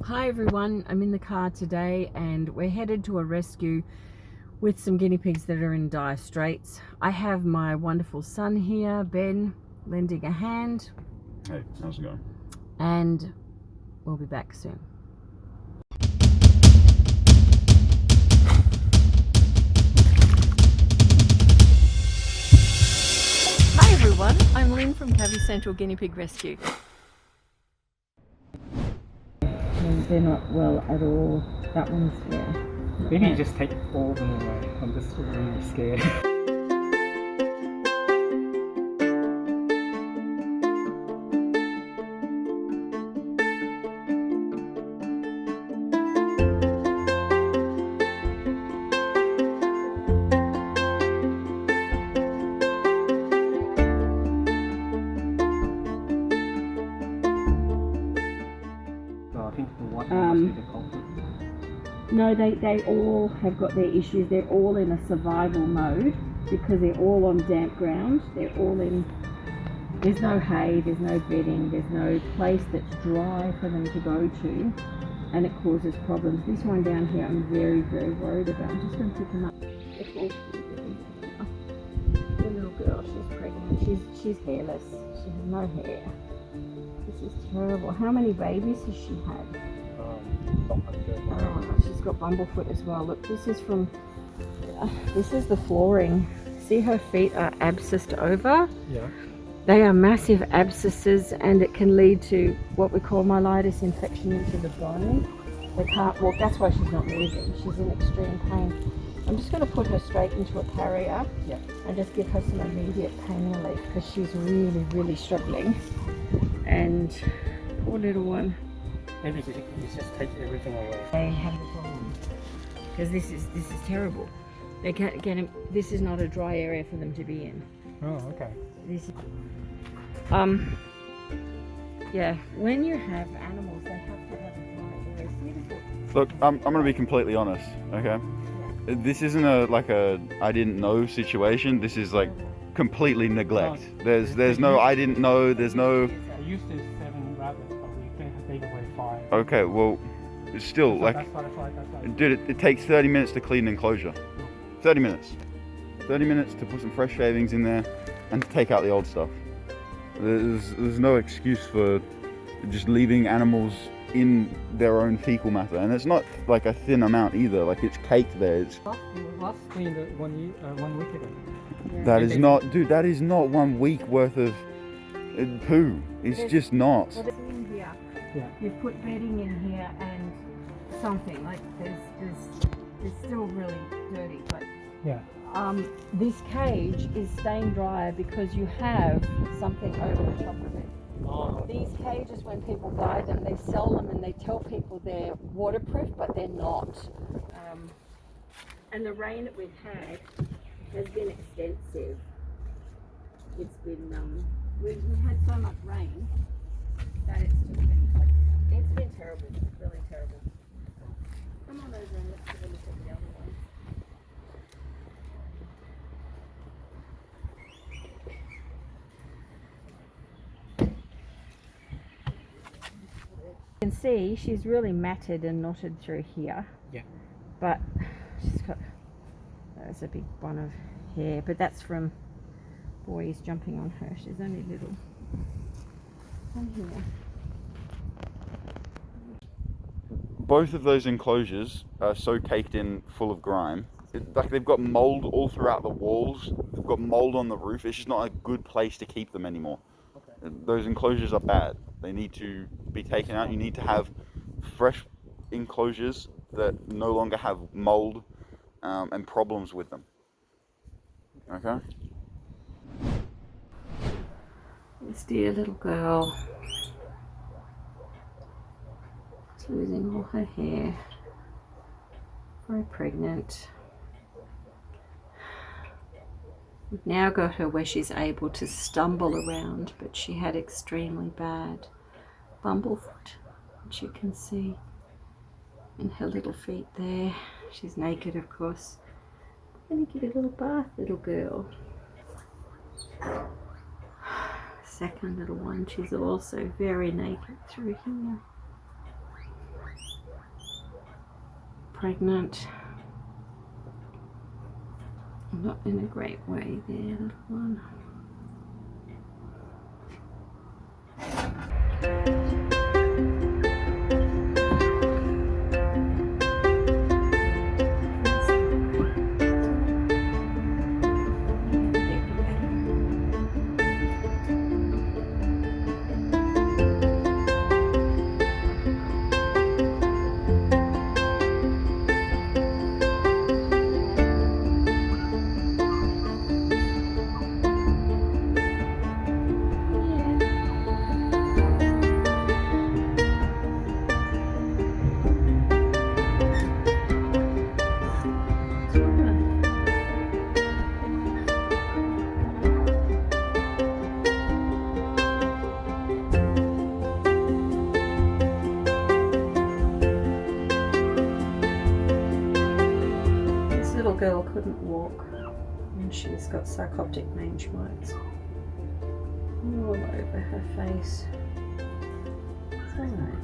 Hi everyone, I'm in the car today and we're headed to a rescue with some guinea pigs that are in dire straits. I have my wonderful son here, Ben, lending a hand. Hey, how's it going? And we'll be back soon. Hi everyone, I'm Lynn from Cavy Central Guinea Pig Rescue. They're not well at all. That one's, yeah. Maybe you just take all of them away. I'm just really scared. So I think the white one must be the culprit. No, they all have got their issues. They're all in a survival mode because they're all on damp ground. They're all in, there's no hay, there's no bedding, there's no place that's dry for them to go to, and it causes problems. This one down here I'm very, very worried about. I'm just going to pick him up. The little girl, she's pregnant. She's hairless. She has no hair. This is terrible. How many babies has she had? Oh, she's got bumblefoot as well. Look, this is from, this is the flooring. See, her feet are abscessed over. Yeah. They are massive abscesses and it can lead to what we call myelitis infection into the bone. They can't walk, that's why she's not moving. She's in extreme pain. I'm just going to put her straight into a carrier and just give her some immediate pain relief because she's really, really struggling. And poor little one. Maybe you just take everything away. They have the problem because this is terrible. They can't get him. This is not a dry area for them to be in. Oh, okay. This, yeah. When you have animals, they have to have a dry area. Beautiful. Look, I'm gonna be completely honest, okay? This isn't like a I didn't know situation. This is like completely neglect. There's no I didn't know. There's no. I used to 7 rabbits, but we gave away 5. Okay, well, it's still like, that's what dude, it takes 30 minutes to clean an enclosure. 30 minutes. 30 minutes to put some fresh shavings in there and to take out the old stuff. There's no excuse for just leaving animals in their own fecal matter, and it's not like a thin amount either. Like it's caked there. It's last cleaned 1 week ago. Yeah. that is not, dude. That is not 1 week worth of poo. It's just not. Well, there's in here. Yeah. You've put bedding in here and something like there's still really dirty, but Yeah. this cage is staying dry because you have something over the top of it. Oh. These cages, when people buy them, they sell them and they tell people they're waterproof, but they're not. And the rain that we've had has been extensive. It's been, we've had so much rain that it's just been terrible, really terrible. Come on over and let's have a look at the other one. You can see she's really matted and knotted through here. Yeah. But she's got, there's a big one of hair, but that's from boys jumping on her. She's only little. Come here. Both of those enclosures are so caked in, full of grime. Like they've got mold all throughout the walls. They've got mold on the roof. It's just not a good place to keep them anymore. Okay. Those enclosures are bad. They need to be taken out. You need to have fresh enclosures that no longer have mold and problems with them. Okay? This dear little girl. She's losing all her hair. Very pregnant. We've now got her where she's able to stumble around, but she had extremely bad bumblefoot, which you can see in her little feet there. She's naked, of course. I'm gonna give you a little bath, little girl. Second little one, she's also very naked through here. pregnant. Not in a great way there, little one. Little girl couldn't walk and she's got sarcoptic mange mites all over her face. It's alright.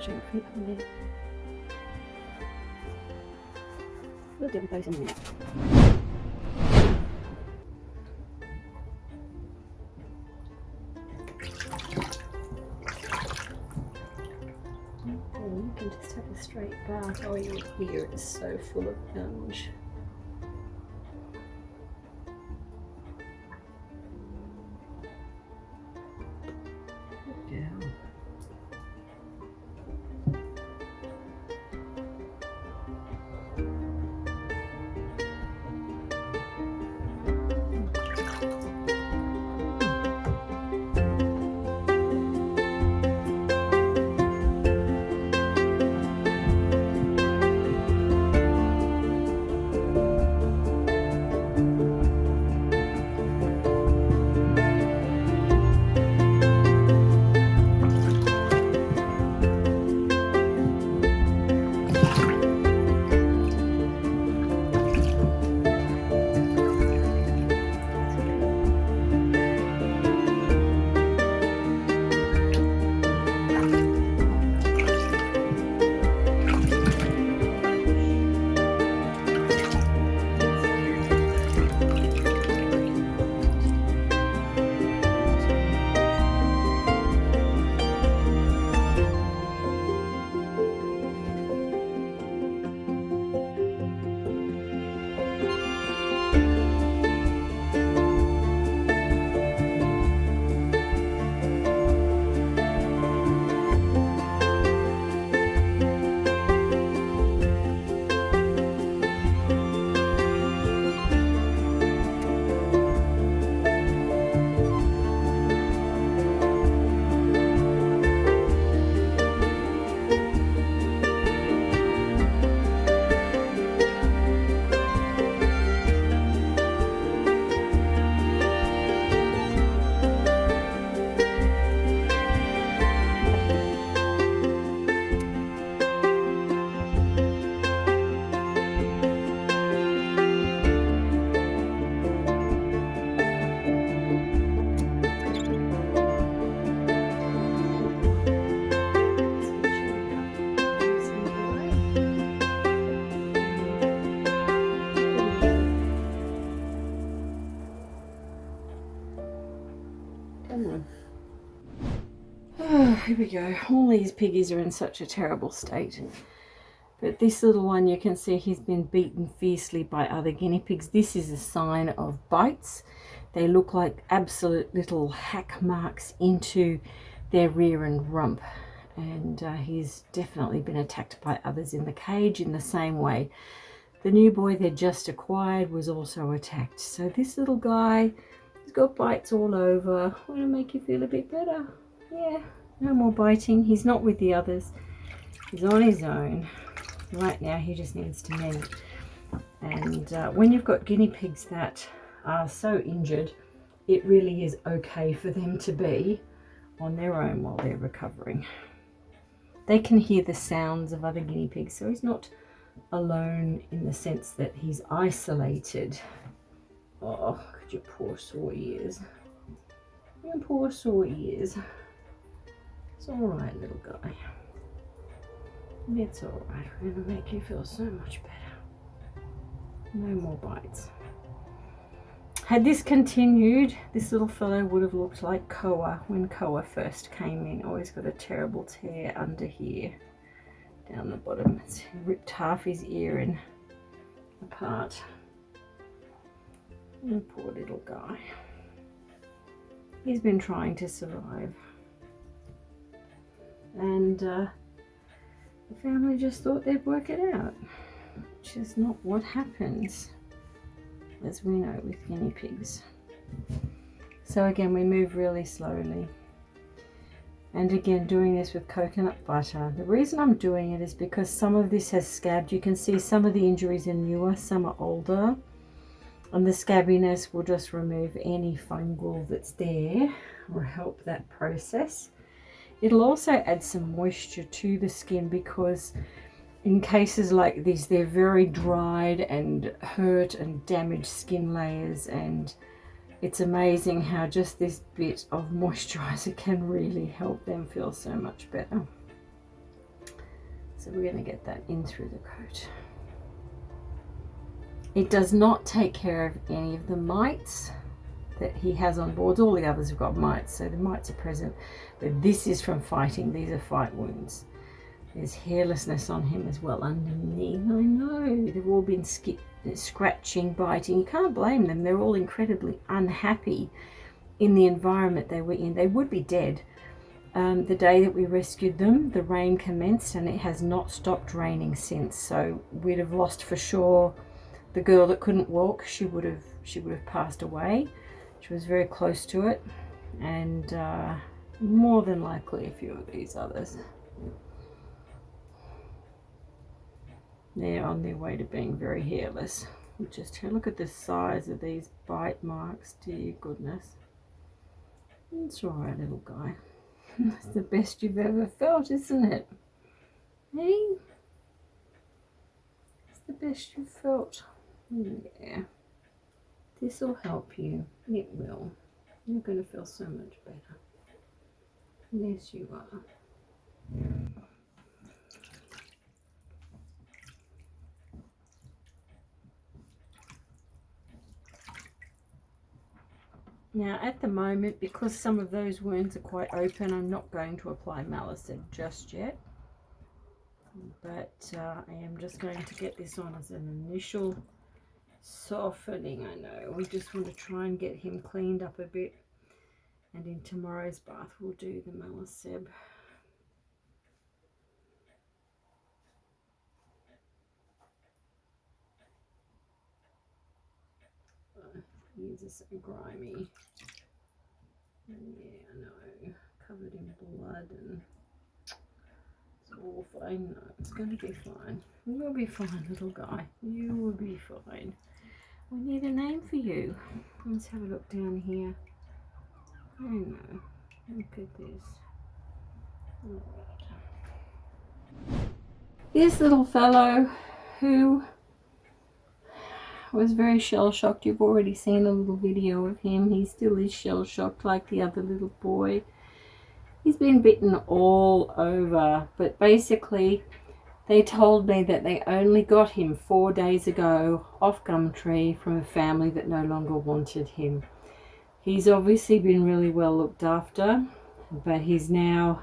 Sunshine feet on there. We'll deal with those in a minute. You can just have a straight bath. Oh, your ear is so full of mange. Here we go. All these piggies are in such a terrible state. But this little one, you can see he's been beaten fiercely by other guinea pigs. This is a sign of bites. They look like absolute little hack marks into their rear and rump. And he's definitely been attacked by others in the cage in the same way. The new boy they just acquired was also attacked. So this little guy has got bites all over. I want to make you feel a bit better. Yeah. No more biting. He's not with the others. He's on his own. Right now he just needs to mend. And when you've got guinea pigs that are so injured, it really is okay for them to be on their own while they're recovering. They can hear the sounds of other guinea pigs, so he's not alone in the sense that he's isolated. Oh, could your poor sore ears. Your poor sore ears. It's all right, little guy. It's all right. We're going to make you feel so much better. No more bites. Had this continued, this little fellow would have looked like Koa when Koa first came in. Oh, he's got a terrible tear under here, down the bottom. It's ripped half his ear in apart. Oh, poor little guy. He's been trying to survive. And the family just thought they'd work it out, which is not what happens, as we know, with guinea pigs. So again, we move really slowly. And again, doing this with coconut butter. The reason I'm doing it is because some of this has scabbed. You can see some of the injuries are newer, some are older. And the scabbiness will just remove any fungal that's there or help that process. It'll also add some moisture to the skin because in cases like this, they're very dried and hurt and damaged skin layers, and it's amazing how just this bit of moisturizer can really help them feel so much better. So we're going to get that in through the coat. It does not take care of any of the mites that he has on board. All the others have got mites, so the mites are present. But this is from fighting. These are fight wounds. There's hairlessness on him as well underneath. I know, they've all been scratching, biting. You can't blame them. They're all incredibly unhappy in the environment they were in. They would be dead. The day that we rescued them, the rain commenced, and it has not stopped raining since. So we'd have lost for sure the girl that couldn't walk. She would have passed away. She was very close to it, and more than likely a few of these others. They're on their way to being very hairless. Just look at the size of these bite marks, dear goodness. It's all right, little guy. That's the best you've ever felt, isn't it? Hey? It's the best you've felt. Yeah. This will help you. It will. You're going to feel so much better. Yes, you are. Now at the moment, because some of those wounds are quite open, I'm not going to apply Malicid just yet. But I am just going to get this on as an initial softening. I know, we just want to try and get him cleaned up a bit. And in tomorrow's bath we'll do the Malicid. These are so grimy. Yeah, I know. Covered in blood and it's all fine. No, it's going to be fine. You'll be fine, little guy. You will be fine. We need a name for you. Let's have a look down here. I know. Look at this. All right. This little fellow who was very shell-shocked. You've already seen a little video of him. He still is shell-shocked like the other little boy. He's been bitten all over, but basically they told me that they only got him 4 days ago off Gumtree from a family that no longer wanted him. He's obviously been really well looked after, but he's now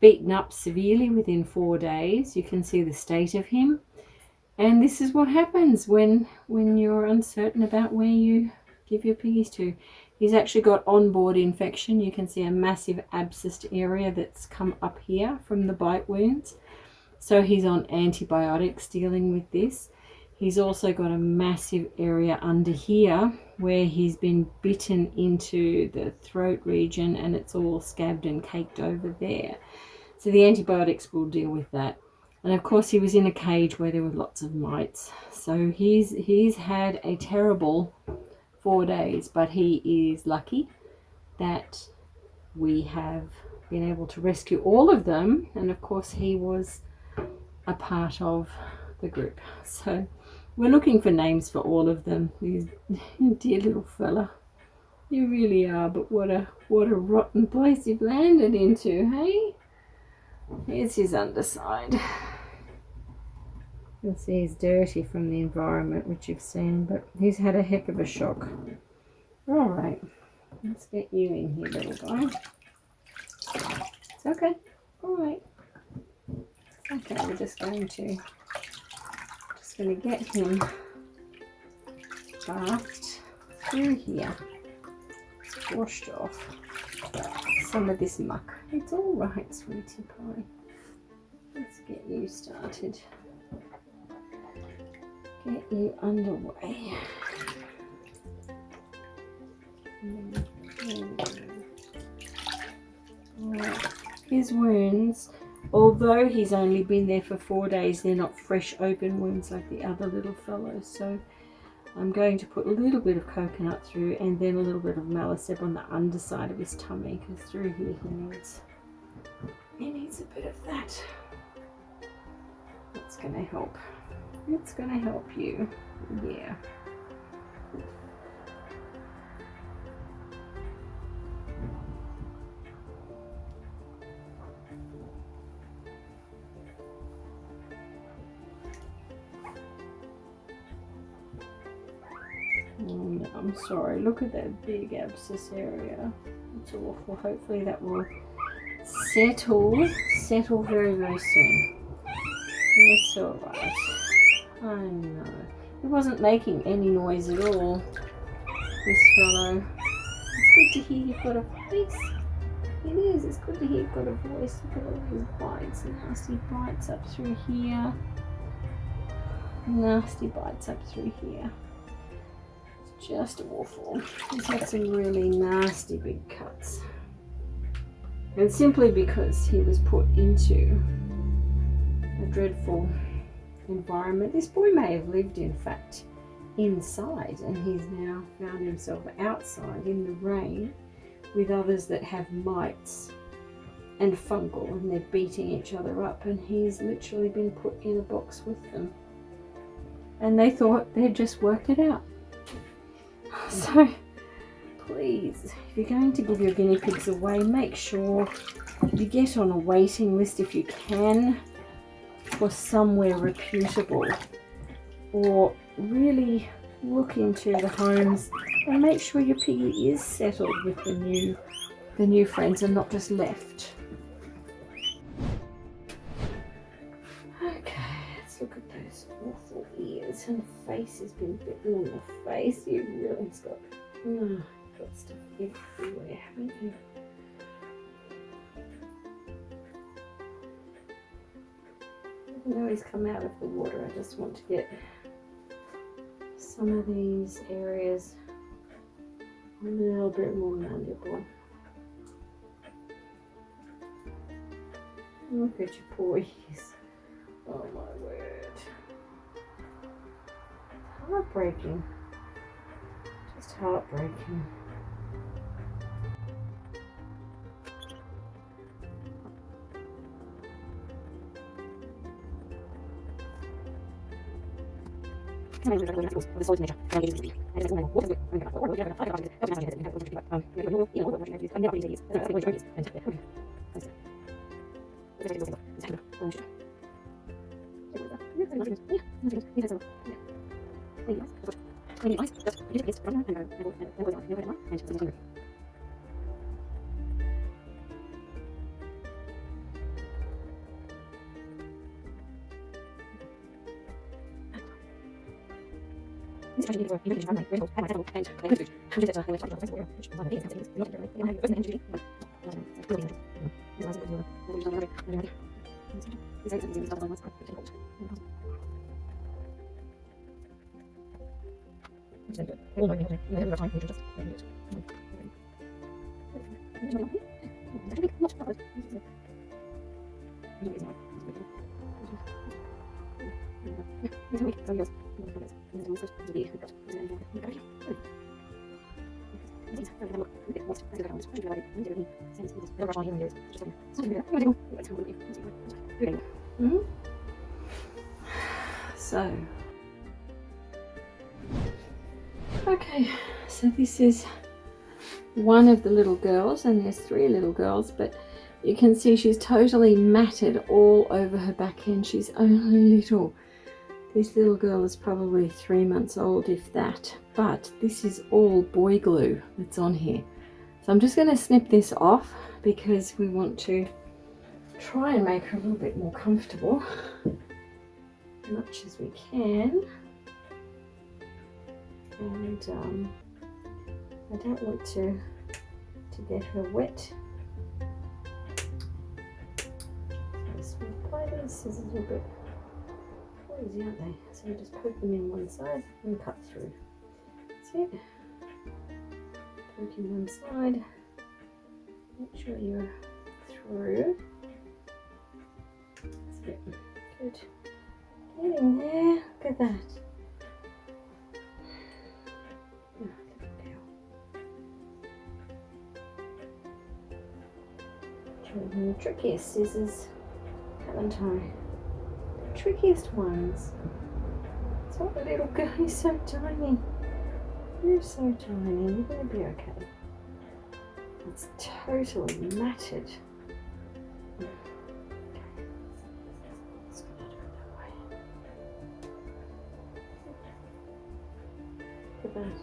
beaten up severely within 4 days. You can see the state of him. And this is what happens when you're uncertain about where you give your piggies to. He's actually got onboard infection. You can see a massive abscessed area that's come up here from the bite wounds. So he's on antibiotics dealing with this. He's also got a massive area under here where he's been bitten into the throat region, and it's all scabbed and caked over there. So the antibiotics will deal with that. And of course he was in a cage where there were lots of mites. So he's had a terrible 4 days, but he is lucky that we have been able to rescue all of them. And of course he was a part of the group. So we're looking for names for all of them. These dear little fella. You really are, but what a rotten place you've landed into, hey? Here's his underside. You'll see he's dirty from the environment, which you've seen, but he's had a heck of a shock. All right, let's get you in here, little guy. It's okay. All right. Okay, we're just going to get him bathed through here, washed off some of this muck. It's all right, sweetie pie. Let's get you started. Get you underway. Right. His wounds, although he's only been there for 4 days, they're not fresh open wounds like the other little fellows. So I'm going to put a little bit of coconut through and then a little bit of Malicid on the underside of his tummy, because through here he needs a bit of that. That's going to help. It's going to help you. Yeah. I'm sorry, look at that big abscess area. It's awful. Hopefully that will settle very, very soon. It's alright. I know. He wasn't making any noise at all, this fellow. It's good to hear you've got a voice. It is. It's good to hear you've got a voice. Look at all these bites. Nasty bites up through here. Nasty bites up through here. It's just awful. He's had some really nasty big cuts. And simply because he was put into a dreadful environment. This boy may have lived, in fact, inside, and he's now found himself outside in the rain with others that have mites and fungal, and they're beating each other up, and he's literally been put in a box with them. And they thought they'd just worked it out. So please, if you're going to give your guinea pigs away, make sure you get on a waiting list if you can for somewhere reputable, or really look into the homes and make sure your piggy is settled with the new friends and not just left. Okay, let's look at those awful ears, and the face has been bitten on the face. You really got stuff everywhere, haven't you? Even though he's come out of the water, I just want to get some of these areas a little bit more manageable. Look at your poor ears. Oh my word. Heartbreaking. Just heartbreaking. So, okay, so this is one of the little girls, and there's 3 little girls, but you can see she's totally matted all over her back end. She's only little. This little girl is probably 3 months old, if that, but this is all boy glue that's on here. So I'm just going to snip this off because we want to try and make her a little bit more comfortable, as much as we can. And I don't want to get her wet. So we apply these scissors a little bit easy, aren't they? So we just poke them in one side and cut through. That's it. Poke in one side. Make sure you're through. That's it. Good. Getting there. Look at that. The trickiest scissors, haven't I? The trickiest ones. It's not a little girl, you're so tiny. You're so tiny, you're going to be okay. It's totally matted. Let's go that way. Look at that.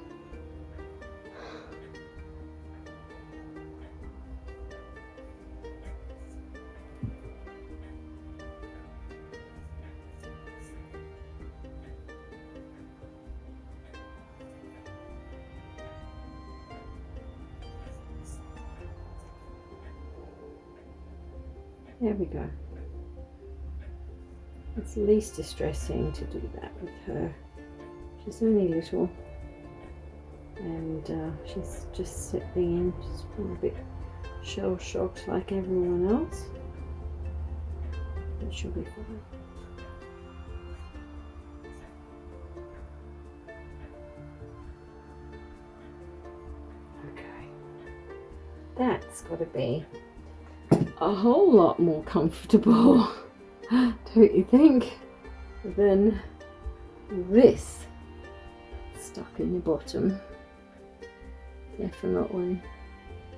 There we go. It's least distressing to do that with her. She's only little, and she's just settling in. She's been a bit shell shocked like everyone else, but she'll be fine. Okay, that's got to be a whole lot more comfortable, don't you think, than this stuck in your bottom. Definitely.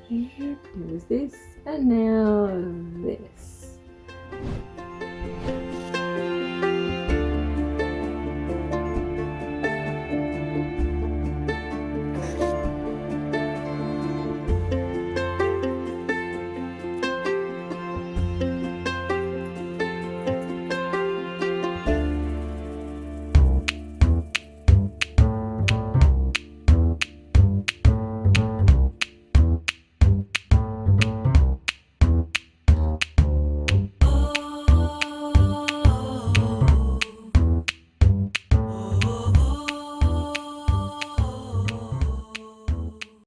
It was this, and now this.